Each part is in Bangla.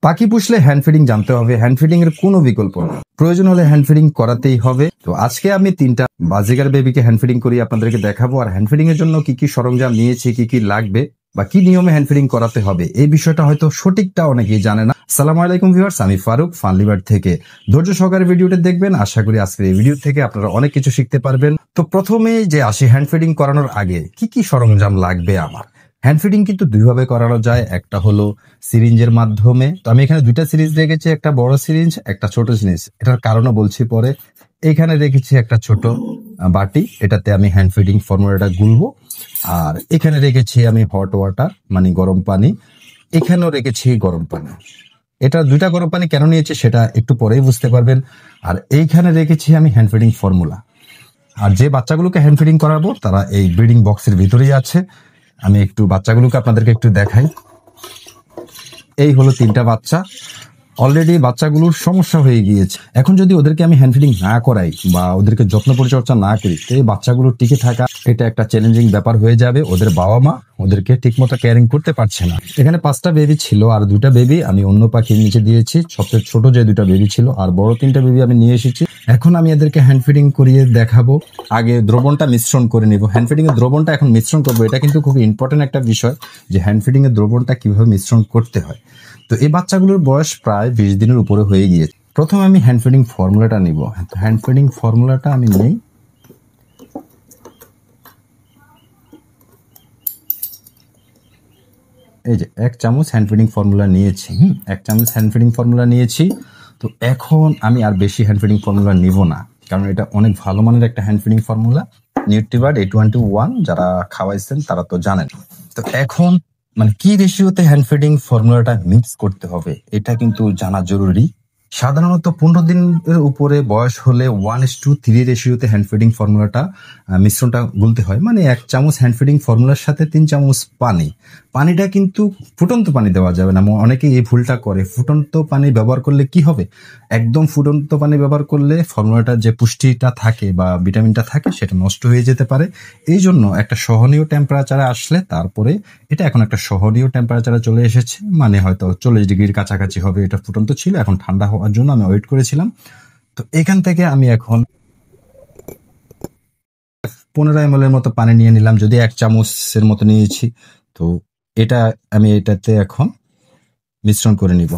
পাখি পুষলে হ্যান্ড ফিডিং জানতে হবে, হ্যান্ড ফিডিং এর কোনো বিকল্প নেই, প্রয়োজন হলে হ্যান্ড ফিডিং করাতেই হবে। তো আজকে আমি 3টা বাজিগার বেবিকে হ্যান্ড ফিডিং করি আপনাদেরকে দেখাবো, আর হ্যান্ড ফিডিং এর জন্য কি কি সরঞ্জাম নিয়েছি, কি কি লাগবে বা কি নিয়মে হ্যান্ড ফিডিং করাতে হবে, এই বিষয়টা হয়তো সঠিকটা অনেকেই জানে না। আসসালামু আলাইকুম ভিউয়ার্স, আমি ফারুক ফানলিবার্ড থেকে। ধৈর্য সহকারে ভিডিওটা দেখবেন, আশা করি আজকের এই ভিডিও থেকে আপনারা অনেক কিছু শিখতে পারবেন। তো প্রথমে যে আসি, হ্যান্ড ফিডিং করানোর আগে কি কি সরঞ্জাম লাগবে আমার। হ্যান্ড ফিডিং কিন্তু দুইভাবে করানো যায়, একটা হলো সিরিঞ্জের মাধ্যমে। তো আমি এখানে 2টা সিরিঞ্জ রেখেছি, একটা বড় সিরিঞ্জ, একটা ছোট সিরিঞ্জ। এটার কারণও বলছি পরে। এখানে রেখেছি একটা ছোট বাটি, এটাতে আমি হ্যান্ড ফিডিং ফর্মুলাটা গুলবো। আর এখানে রেখেছি আমি হট ওয়াটার, মানে গরম পানি। এখানেও রেখেছি গরম পানি। এটা 2টা গরম পানি কেন নিয়েছি সেটা একটু পরেই বুঝতে পারবেন। আর এইখানে রেখেছি আমি হ্যান্ড ফিডিং ফর্মুলা। আর যে বাচ্চাগুলোকে হ্যান্ড ফিডিং করাবো তারা এই ব্রিডিং বক্সের ভিতরেই আছে। আমি একটু বাচ্চাগুলোকে আপনাদেরকে একটু দেখাই। এই হলো 3টা বাচ্চা। অলরেডি বাচ্চাগুলোর সমস্যা হয়ে গিয়েছে। এখন যদি ওদেরকে আমি হ্যান্ড ফিডিং না করাই বা ওদেরকে যত্ন পরিচর্যা না করি, তো এই বাচ্চাগুলো টিকে থাকা এটা একটা চ্যালেঞ্জিং ব্যাপার হয়ে যাবে। ওদের বাবা মা ওদেরকে ঠিকমতো কেয়ারিং করতে পারছে না। এখানে 5টা বেবি ছিল, আর 2টা বেবি আমি অন্য পাখির নিচে দিয়েছি। সবচেয়ে ছোট যে 2টা বেবি ছিল, আর বড় 3টা বেবি আমি নিয়ে এসেছি। এখন আমি এদেরকে হ্যান্ড ফিডিং করিয়ে দেখাবো। আগে দ্রবণটা মিশ্রণ করে নিব। হ্যান্ড ফিডিং এর দ্রবণটা এখন মিশ্রণ করবো। এটা কিন্তু খুব ইম্পর্টেন্ট একটা বিষয় যে হ্যান্ড ফিডিং এর দ্রবণটা কিভাবে মিশ্রণ করতে হয়। তো এই বাচ্চাগুলোর বয়স প্রায় 20 দিনের উপরে হয়ে গিয়েছে। প্রথমে আমি হ্যান্ড ফিডিং ফর্মুলাটা নিব। হ্যান্ড ফিডিং ফর্মুলাটা আমি নেই। এই যে 1 চামচ হ্যান্ড ফিডিং ফর্মুলা নিয়েছি। 1 চামচ হ্যান্ড ফিডিং ফর্মুলা নিয়েছি। তো এখন আমি আর বেশি হ্যান্ড ফিডিং ফর্মুলা নিব না, কারণ এটা অনেক ভালো মানের একটা হ্যান্ড ফিডিং ফর্মুলা। নিউট্রিবার্ড A21 যারা খাওয়াইছেন তারা তো জানেন। তো এখন মানে কি রেশিওতে হ্যান্ড ফিডিং ফর্মুলাটা মিক্স করতে হবে এটা কিন্তু জানা জরুরি। সাধারণত 15 দিনের উপরে বয়স হলে 1:3 রেশিওতে হ্যান্ড ফিডিং ফর্মুলাটা মিশ্রণটা গুলতে হয়। মানে 1 চামচ হ্যান্ড ফিডিং ফর্মুলার সাথে 3 চামচ পানি। পানিটা কিন্তু ফুটন্ত পানি দেওয়া যাবে না। অনেকে এই ভুলটা করে। ফুটন্ত পানি ব্যবহার করলে কি হবে, একদম ফুটন্ত পানি ব্যবহার করলে ফর্মুলাটার যে পুষ্টিটা থাকে বা ভিটামিনটা থাকে সেটা নষ্ট হয়ে যেতে পারে। এই জন্য একটা সহনীয় টেম্পারেচারে আসলে, তারপরে এটা এখন একটা সহনীয় টেম্পারেচারে চলে এসেছে, মানে হয়তো 40 ডিগ্রির কাছাকাছি হবে। এটা ফুটন্ত ছিল, এখন ঠান্ডা হওয়ার জন্য আমি ওয়েট করেছিলাম। তো এখান থেকে আমি এখন 15 ml এর মতো পানি নিয়ে নিলাম, যদি 1 চামচের মতো নিয়েছি। তো এটা আমি এটাতে এখন মিশ্রণ করে নিব।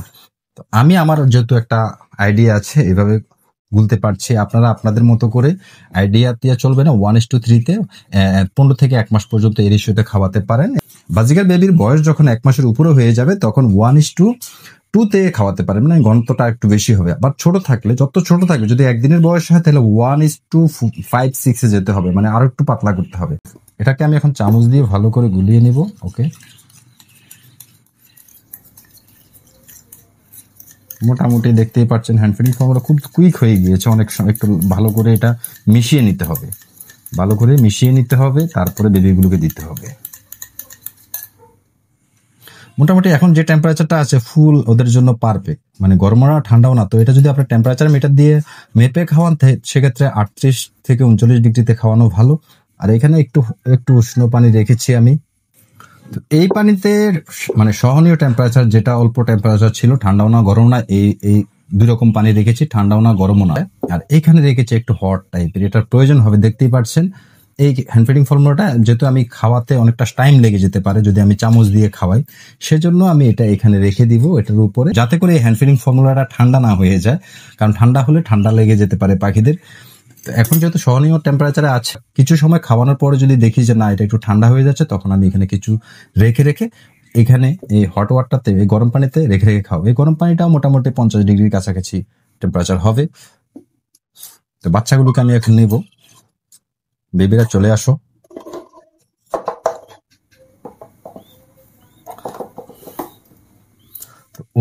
তো আমি আমার যেহেতু একটা আইডিয়া আছে এভাবে গুলতে পারছি, আপনারা আপনাদের মতো করে আইডিয়া দিয়ে চলবে না। 1:3-তে 15 থেকে 1 মাস পর্যন্ত এই রেশিওতে খাওয়াতে পারেন। বাজিকার বেবির বয়স যখন 1 মাসের উপরে হয়ে যাবে তখন 1:2-তে খাওয়াতে পারেন, মানে ঘনত্বটা একটু বেশি হবে। আবার ছোট থাকলে, যত ছোট থাকবে, যদি 1 দিনের বয়স হয় তাহলে 1:5-6-এ যেতে হবে, মানে আরো একটু পাতলা করতে হবে। এটাকে আমি এখন চামচ দিয়ে ভালো করে গুলিয়ে নিব। ওকে, মোটামুটি দেখতেই পাচ্ছেন হ্যান্ড ফিডিং ফর্মুলা খুব কুইক হয়ে গিয়েছে। অনেক সময় একটু ভালো করে এটা মিশিয়ে নিতে হবে, ভালো করে মিশিয়ে নিতে হবে, তারপরে বেবিগুলোকে দিতে হবে। মোটামুটি এখন যে টেম্পারেচারটা আছে ফুল ওদের জন্য পারফেক্ট, মানে গরমও না ঠান্ডাও না। তো এটা যদি আপনার টেম্পারেচার মিটার দিয়ে মেপে খাওয়ান সেক্ষেত্রে 38 থেকে 39 ডিগ্রিতে খাওয়ানো ভালো। আর এখানে একটু একটু উষ্ণ পানি রেখেছি আমি। তো এই পানিতে মানে সহনীয় টেম্পারেচার, যেটা অল্প টেম্পারেচার ছিল, ঠান্ডাও না গরম না, এই 2 রকম পানি রেখেছি, ঠান্ডাও না গরমও না। আর এখানে রেখেছি একটু হট টাইপের, এটার প্রয়োজন হবে, দেখতেই পাচ্ছেন। এই হ্যান্ড ফিডিং ফর্মুলাটা যেহেতু আমি খাওয়াতে অনেকটা টাইম লেগে যেতে পারে যদি আমি চামচ দিয়ে খাওয়াই, সেজন্য আমি এটা এখানে রেখে দিব এটার উপরে, যাতে করে এই হ্যান্ড ফিডিং ফর্মুলাটা ঠান্ডা না হয়ে যায়, কারণ ঠান্ডা হলে ঠান্ডা লেগে যেতে পারে পাখিদের। তো এখন যেহেতু সহনীয় টেম্পারেচারে আছে, কিছু সময় খাওয়ানোর পরে যদি দেখি যে না এটা একটু ঠান্ডা হয়ে যাচ্ছে, তখন আমি এখানে কিছু রেখে এখানে এই হট ওয়াটারতে, এই গরম পানিতে রেখে খাও। এই গরম পানিটা মোটামুটি 50 ডিগ্রির কাছাকাছি টেম্পারেচার হবে। তো বাচ্চাগুলোকে আমি এখন নেব। বেবিরা চলে আসো।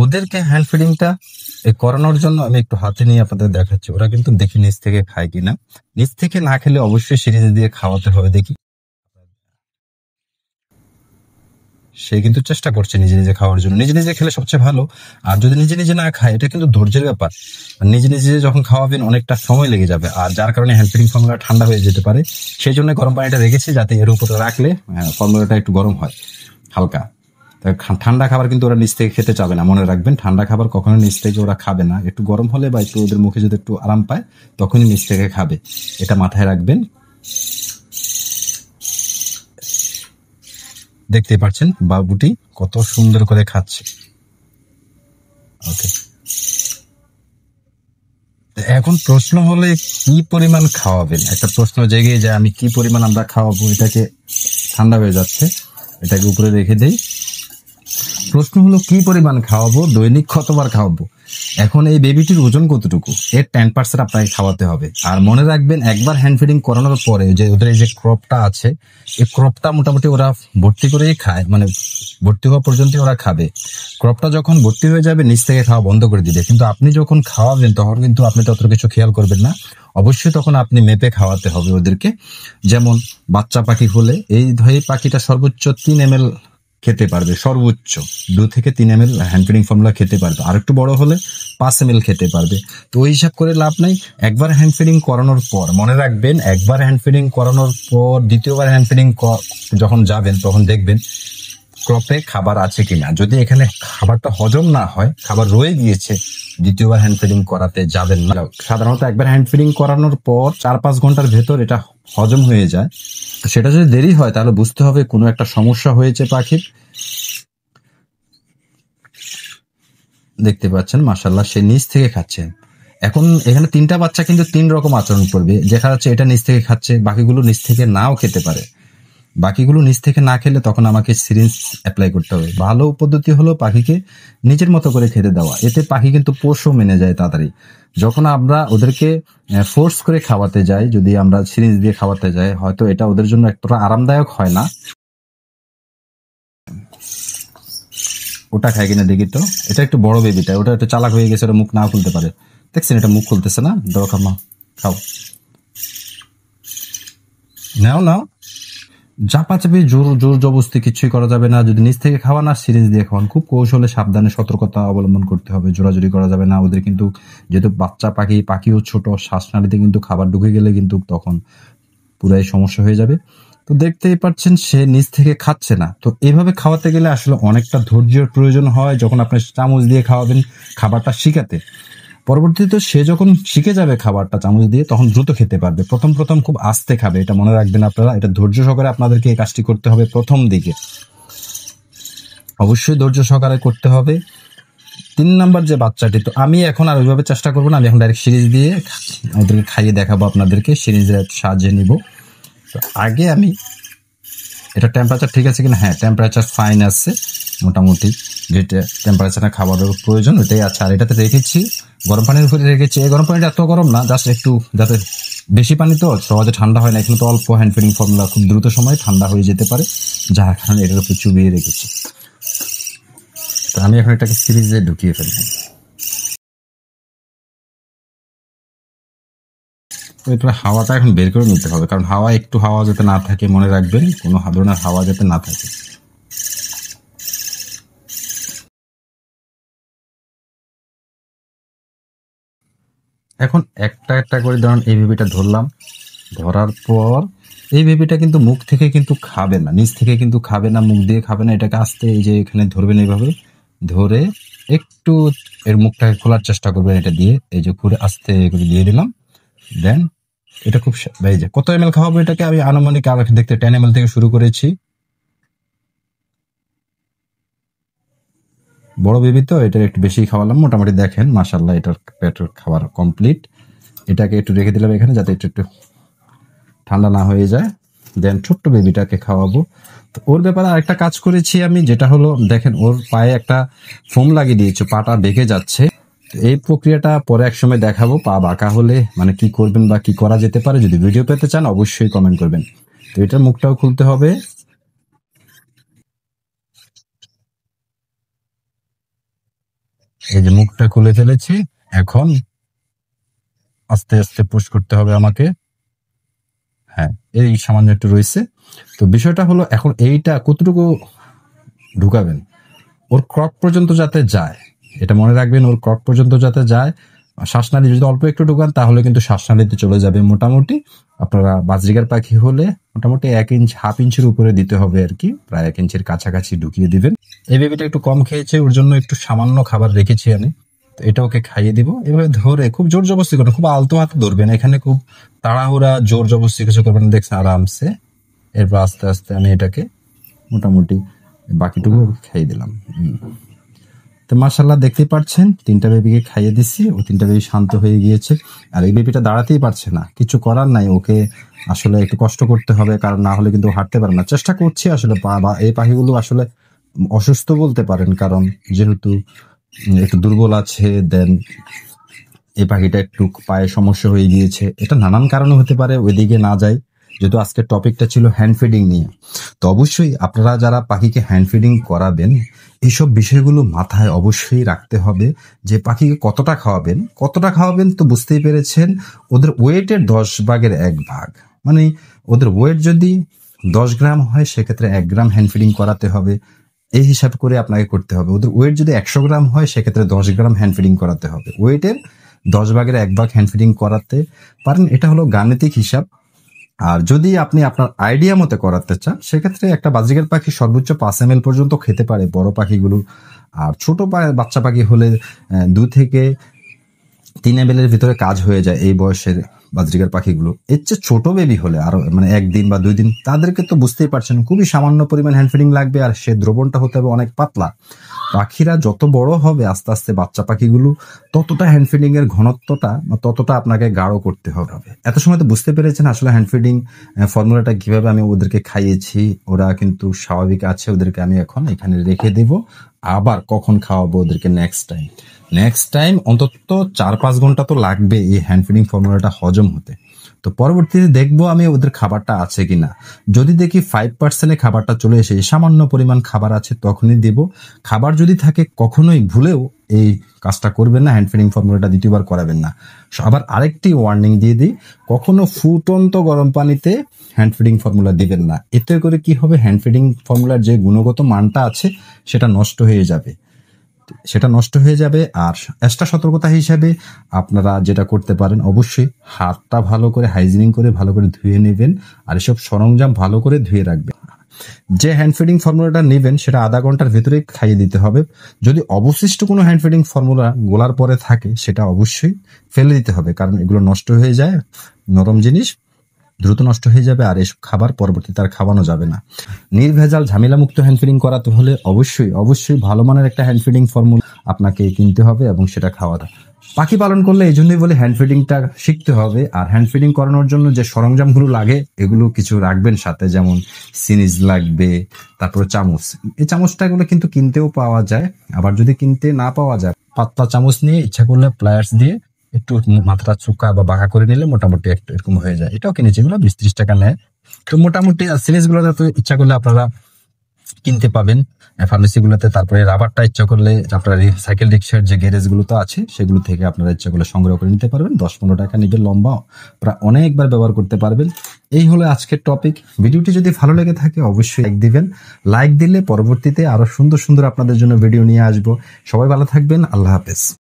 ওদেরকে হ্যান্ড ফিডিংটা করানোর জন্য আমি একটু হাতে নিয়ে আপনাদের দেখাচ্ছি। ওরা কিন্তু দেখি নিচ থেকে খায় কিনা। নিচ থেকে না খেলে অবশ্যই সিরিঞ্জ দিয়ে খাওয়াতে হবে। দেখি, সে কিন্তু চেষ্টা করছে নিজে নিজে খাওয়ার জন্য। নিজে নিজে খেলে সবচেয়ে ভালো। আর যদি নিজে নিজে না খায়, এটা কিন্তু ধৈর্যের ব্যাপার। নিজে নিজে যখন খাওয়াবেন অনেকটা সময় লেগে যাবে, আর যার কারণে হ্যান্ড ফিডিং ফর্মুলা ঠান্ডা হয়ে যেতে পারে। সেই জন্য গরম পানিটা রেখেছি, যাতে এর উপরে রাখলে ফর্মুলাটা একটু গরম হয় হালকা। ঠান্ডা খাবার কিন্তু ওরা নিচ থেকে খেতে চাবে না, মনে রাখবেন। ঠান্ডা খাবার কখনো নিচ থেকে ওরা খাবে না। একটু গরম হলে বা একটু ওদের মুখে যদি একটু আরাম পায় তখনই নিচ থেকে খাবে, এটা মাথায় রাখবেন। দেখতে পাচ্ছেন বাবুটি কত সুন্দর করে খাচ্ছে। ওকে, এখন প্রশ্ন হলে কি পরিমাণ খাওয়াবেন, একটা প্রশ্ন জেগে যায় আমি কি পরিমাণ আমরা খাওয়াবো। এটাকে ঠান্ডা হয়ে যাচ্ছে, এটাকে উপরে রেখে দেই। প্রশ্ন হলো কি পরিমাণ খাওয়াবো, দৈনিক কতবার খাওয়াবো। এখন এই বেবিটির ওজন কতটুকু, এর 10% আপনাকে খাওয়াতে হবে। আর মনে রাখবেন, একবার হ্যান্ড ফিডিং করানোর পরে যে ওদের এই যে ক্রপটা আছে, এই ক্রপটা মোটামুটি ওরা ভর্তি করেই খায়, মানে ভর্তি হওয়া পর্যন্ত ওরা খাবে। ক্রপটা যখন ভর্তি হয়ে যাবে নিচ থেকে খাওয়া বন্ধ করে দিবে। কিন্তু আপনি যখন খাওয়াবেন তখন কিন্তু আপনি তত কিছু খেয়াল করবেন না, অবশ্যই তখন আপনি মেপে খাওয়াতে হবে ওদেরকে। যেমন বাচ্চা পাখি হলে এই পাখিটা সর্বোচ্চ 3 ml খেতে পারবে, সর্বোচ্চ 2 থেকে 3 ml হ্যান্ড ফিডিং ফর্মুলা খেতে পারবে। আর একটু বড় হলে 5 ml খেতে পারবে। তো ওই হিসাব করে লাভ নাই। একবার হ্যান্ড ফিডিং করানোর পর মনে রাখবেন, একবার হ্যান্ড ফিডিং করানোর পর দ্বিতীয়বার হ্যান্ড ফিডিং যখন যাবেন তখন দেখবেন ক্রপে খাবার আছে কিনা। যদি এখানে খাবারটা হজম না হয়, খাবার রয়ে গিয়েছে, দ্বিতীয়বার হ্যান্ড ফিডিং করাতে যাবেন না। সাধারণত একবার হ্যান্ড ফিডিং করানোর পর 4-5 ঘন্টার ভেতর এটা হজম হয়ে যায়। তো সেটা যদি দেরি হয় তাহলে বুঝতে হবে কোনো একটা সমস্যা হয়েছে পাখির। দেখতে পাচ্ছেন মাশাআল্লাহ সে নিচ থেকে খাচ্ছে। এখন এখানে 3টা বাচ্চা কিন্তু 3 রকম আচরণ করবে। দেখা যাচ্ছে এটা নিচ থেকে খাচ্ছে, বাকিগুলো নিচ থেকে নাও খেতে পারে। বাকিগুলো নিচ থেকে না খেলে তখন আমাকে সিরিঞ্জ অ্যাপ্লাই করতে হবে। ভালো পদ্ধতি হলো পাখিকে নিজের মতো করে খেতে দেওয়া, এতে পাখি কিন্তু পোষও মেনে যায় তাড়াতাড়ি। যখন আমরা ওদেরকে ফোর্স করে খাওয়াতে যাই, যদি আমরা সিরিঞ্জ দিয়ে খাওয়াতে যাই, হয়তো এটা ওদের জন্য এতটা আরামদায়ক হয় না। ওটা খায় কিনা দেখি তো। এটা একটু বড় বেবিটা, ওটা একটু চালাক হয়ে গেছে, ওটা মুখ না খুলতে পারে। দেখছেন এটা মুখ খুলতেছে না। দরকার মা খাও, নাও নাও। চাপাচাপি জোর জোর জবরদস্তি কিছুই করা যাবে না। যদি নিচ থেকে খাওয়া না, সিরিঞ্জ দিয়ে খাওয়ান। খুব কৌশলে সাবধানে সতর্কতা অবলম্বন করতে হবে, জোরাজুরি করা যাবে না। ওদের কিন্তু যেহেতু বাচ্চা পাখি, পাখিও ছোট, শ্বাসনালীতে কিন্তু খাবার ঢুকে গেলে কিন্তু তখন পুরাই সমস্যা হয়ে যাবে। তো দেখতেই পাচ্ছেন সে নিচ থেকে খাচ্ছে না। তো এভাবে খাওয়াতে গেলে আসলে অনেকটা ধৈর্যের প্রয়োজন হয়। যখন আপনি চামচ দিয়ে খাওয়াবেন খাবারটা শিখাতে, পরবর্তীতে সে যখন শিখে যাবে খাবারটা চামচ দিয়ে, তখন দ্রুত খেতে পারবে। প্রথম প্রথম খুব আস্তে খাবে, এটা মনে রাখবেন আপনারা। এটা ধৈর্য সহকারে আপনাদেরকে এই কাজটি করতে হবে প্রথম দিকে, অবশ্যই ধৈর্য সহকারে করতে হবে। 3 নাম্বার যে বাচ্চাটি, তো আমি এখন আর ওইভাবে চেষ্টা করবো না, আমি এখন ডাইরেক্ট সিরিজ দিয়ে ওদেরকে খাইয়ে দেখাবো আপনাদেরকে, সিরিজের সাহায্যে নিব। তো আগে আমি এটা টেম্পারেচার ঠিক আছে কিনা, হ্যাঁ টেম্পারেচার ফাইন আছে মোটামুটি। যেটা টেম্পারেচারে খাবারের প্রয়োজন ওইটাই আছে। আর এটাতে রেখেছি গরম পানির উপরে রেখেছি। এই গরম পানিটা এত গরম না, জাস্ট একটু, যাতে বেশি পানি তো সহজে ঠান্ডা হয় না। এখানে তো অল্প হ্যান্ড ফিডিং ফর্মুলা, খুব দ্রুত সময় ঠান্ডা হয়ে যেতে পারে, যার কারণে এটার উপর চুবিয়ে রেখেছি। তো আমি এখন এটাকে সিরিজে ঢুকিয়ে ফেলবো। এরপরে হাওয়াটা এখন বের করে নিতে হবে, কারণ একটু হাওয়া যাতে না থাকে, মনে রাখবেন কোনো ধরনের হাওয়া যাতে না থাকে। এখন একটা একটা করে ধরুন এই বেবিটা ধরলাম, ধরার পর এই বেবিটা কিন্তু মুখ থেকে কিন্তু খাবে না, নিচ থেকে কিন্তু খাবে না, মুখ দিয়ে খাবে না। এটাকে আস্তে এই যে এখানে ধরবেন, এইভাবে ধরে একটু এর মুখটাকে খোলার চেষ্টা করবেন, এটা দিয়ে এই যে করে আস্তে করে দিয়ে দিলাম। দেন এটা খুব এই যে কত ml খাওয়াবো এটাকে, আমি আনুমানিক আর দেখতে 10 ml থেকে শুরু করেছি। বড় বেবি তো এটা একটু বেশি খাওয়ালাম মোটামুটি। দেখেন মাশাআল্লাহ এটার পেটের খাবার কমপ্লিট। এটাকে একটু রেখে দিলাম এখানে, যাতে একটু ঠান্ডা না হয়ে যায়। দেন ছোট্ট বেবিটাকে খাওয়াবো। তো ওর ব্যাপারে আরেকটা কাজ করেছি আমি, যেটা হলো দেখেন ওর পায়ে একটা ফোম লাগিয়ে দিয়েছি, পাটা বেঁকে যাচ্ছে। এই প্রক্রিয়াটা পরে এক সময় দেখাবো। পা বাঁকা হলে মানে কি করবেন বা কি করা যেতে পারে, যদি ভিডিও পেতে চান অবশ্যই কমেন্ট করবেন। তো এটার মুখটাও খুলতে হবে। এই যে মুখটা খুলে ফেলেছি, এখন আস্তে আস্তে পুশ করতে হবে আমাকে। হ্যাঁ, এই সামান্য একটু রয়েছে। তো বিষয়টা হলো এখন এইটা কতটুকু ঢুকাবেন, ওর ক্রক পর্যন্ত যাতে যায়, এটা মনে রাখবেন, ওর ক্রক পর্যন্ত যাতে যায়। শ্বাসনালী যদি অল্প একটু ঢুকান তাহলে কিন্তু শ্বাসনালীতে চলে যাবে। মোটামুটি আপনারা বাজরিগার পাখি হলে মোটামুটি 1 ইঞ্চ, হাফ ইঞ্চের উপরে দিতে হবে আর কি, প্রায় 1 ইঞ্চের কাছাকাছি ঢুকিয়ে দিবেন। এই বেবিটা একটু কম খেয়েছে, ওর জন্য একটু সামান্য খাবার রেখেছি আমি। তো এটা ওকে খাইয়ে দিব। এভাবে ধরে খুব জোর জবরদস্তি করবেন, খুব আলতো হাতে ধরবেন, এখানে খুব তাড়াহুড়া জোর জবরদস্তি কিছু করবেন না, দেখছেন আরামসে। এরপর আস্তে আস্তে আমি এটাকে মোটামুটি বাকিটুকু খাইয়ে দিলাম। তো মাশাআল্লাহ দেখতেই পাচ্ছেন 3টা বেবিকে খাইয়ে দিচ্ছি, ও 3টা বেবি শান্ত হয়ে গিয়েছে। আর এই বেবিটা দাঁড়াতেই পারছে না, কিছু করার নাই, ওকে আসলে একটু কষ্ট করতে হবে, কারণ না হলে কিন্তু হাঁটতে পারে না। চেষ্টা করছি আসলে, এই পাখিগুলো আসলে অসুস্থ বলতে পারেন, কারণ যেহেতু একটু দুর্বল আছে, দেন এই পাখিটা একটু পায়ে সমস্যা হয়ে গিয়েছে। এটা নানান কারণে হতে পারে, ওইদিকে না যাই। যেহেতু আজকের টপিকটা ছিল হ্যান্ড ফিডিং নিয়ে, তো অবশ্যই আপনারা যারা পাখিকে হ্যান্ড ফিডিং করাবেন এইসব বিষয়গুলো মাথায় অবশ্যই রাখতে হবে, যে পাখিকে কতটা খাওয়াবেন তো বুঝতেই পেরেছেন। ওদের ওয়েটের 10 ভাগের 1 ভাগ, মানে ওদের ওয়েট যদি 10 গ্রাম হয় সেক্ষেত্রে 1 গ্রাম হ্যান্ড ফিডিং করাতে হবে, এই হিসাব করে আপনাকে করতে হবে। ওদের ওয়েট যদি 100 গ্রাম হয় সেক্ষেত্রে 10 গ্রাম হ্যান্ড ফিডিং করাতে হবে। ওয়েটের 10 ভাগের 1 ভাগ হ্যান্ড ফিডিং করাতে পারেন, এটা হলো গাণিতিক হিসাব। আর যদি আপনি আপনার আইডিয়া মতো করাতে চান সেক্ষেত্রে একটা বাজিগার পাখি সর্বোচ্চ 5 ml পর্যন্ত খেতে পারে, বড় পাখিগুলো। আর ছোট বাচ্চা পাখি হলে 2 থেকে 3 ml এর ভিতরে কাজ হয়ে যায় এই বয়সের বাজরিগার পাখিগুলো। এর চেয়ে ছোট বেবি হলে আরো মানে 1 দিন বা 2 দিন, তাদেরকে তো বুঝতেই পারছেন খুবই সামান্য পরিমাণ হ্যান্ড ফিডিং লাগবে, আর সে দ্রবণটা হতে হবে অনেক পাতলা। পাখিরা যত বড় হবে আস্তে আস্তে বাচ্চা পাখিগুলো ততটা হ্যান্ড ফিডিং এর ঘনত্বটা ততটা আপনাকে গাঢ় করতে হবে। এত সময় তো বুঝতে পেরেছেন আসলে হ্যান্ড ফিডিং ফর্মুলাটা কিভাবে আমি ওদেরকে খাইয়েছি। ওরা কিন্তু স্বাভাবিক আছে, ওদেরকে আমি এখন এখানে রেখে দেব। আবার কখন খাওয়াবো ওদেরকে নেক্সট টাইম অন্তত 4-5 ঘন্টা তো লাগবে এই হ্যান্ড ফিডিং ফর্মুলাটা হজম হতে। তো পরবর্তীতে দেখবো আমি ওদের খাবারটা আছে কিনা। যদি দেখি 5% খাবারটা চলে এসে সামান্য পরিমাণ খাবার আছে তখনই দেব। খাবার যদি থাকে কখনোই ভুলেও এই কাজটা করবেন না, হ্যান্ড ফিডিং ফর্মুলাটা দ্বিতীয়বার করাবেন না। আবার আরেকটি ওয়ার্নিং দিয়ে দিই, কখনো ফুটন্ত গরম পানিতে হ্যান্ড ফিডিং ফর্মুলা দিবেন না। এতে করে কি হবে, হ্যান্ড ফিডিং ফর্মুলার যে গুণগত মানটা আছে সেটা নষ্ট হয়ে যাবে। আর এক্সট্রা সতর্কতা হিসাবে আপনারা যেটা করতে পারেন, অবশ্যই হাতটা ভালো করে হাইজিনিং করে ভালো করে ধুয়ে নেবেন, আর এসব সরঞ্জাম ভালো করে ধুয়ে রাখবেন। যে হ্যান্ড ফিডিং ফর্মুলাটা নেবেন সেটা আধা ঘন্টার ভেতরে খাইয়ে দিতে হবে। যদি অবশিষ্ট কোনো হ্যান্ড ফিডিং ফর্মুলা গোলার পরে থাকে সেটা অবশ্যই ফেলে দিতে হবে, কারণ এগুলো নষ্ট হয়ে যায়, নরম জিনিস দ্রুত নষ্ট হয়ে যাবে, আর এসব খাবার পরবর্তীতে আর খাওয়ানো যাবে না। নির্ভেজাল ঝামেলা মুক্ত হ্যান্ড ফিডিং করাতে হলে অবশ্যই ভালো মানের একটা হ্যান্ড ফিডিং ফর্মুলা আপনাকে কিনতে হবে এবং সেটা খাওয়াতে। পাখি পালন করলে এই জন্যই বলে হ্যান্ড ফিডিংটা শিখতে হবে। আর হ্যান্ড ফিডিং করানোর জন্য যে সরঞ্জামগুলো লাগে এগুলো কিছু রাখবেন সাথে, যেমন সিরিজ লাগবে, তারপরে চামচ। এই চামচটাগুলো কিন্তু কিনতেও পাওয়া যায়, আবার যদি কিনতে না পাওয়া যায় পাতলা চামচ নিয়ে ইচ্ছা করলে প্লায়ার্স দিয়ে একটু মাথাটা চুকা বা বাঁকা করে নিলে মোটামুটি একটু এরকম হয়ে যায়। এটাও কিনেছি, এগুলো 20-30 টাকা নেয়। তো মোটামুটি সিরিজ গুলোতে তো ইচ্ছা করলে আপনারা কিনতে পাবেন ফার্মেসি গুলোতে। তারপরে রাবারটা ইচ্ছা করলে আপনার সাইকেল রিক্সার যে গ্যারেজ গুলো তো আছে সেগুলো থেকে আপনারা ইচ্ছা করলে সংগ্রহ করে নিতে পারবেন। 10-15 টাকা নিবে, লম্বা, প্রায় অনেকবার ব্যবহার করতে পারবেন। এই হলো আজকের টপিক। ভিডিওটি যদি ভালো লেগে থাকে অবশ্যই লাইক দিবেন। লাইক দিলে পরবর্তীতে আরো সুন্দর সুন্দর আপনাদের জন্য ভিডিও নিয়ে আসবো। সবাই ভালো থাকবেন, আল্লাহ হাফেজ।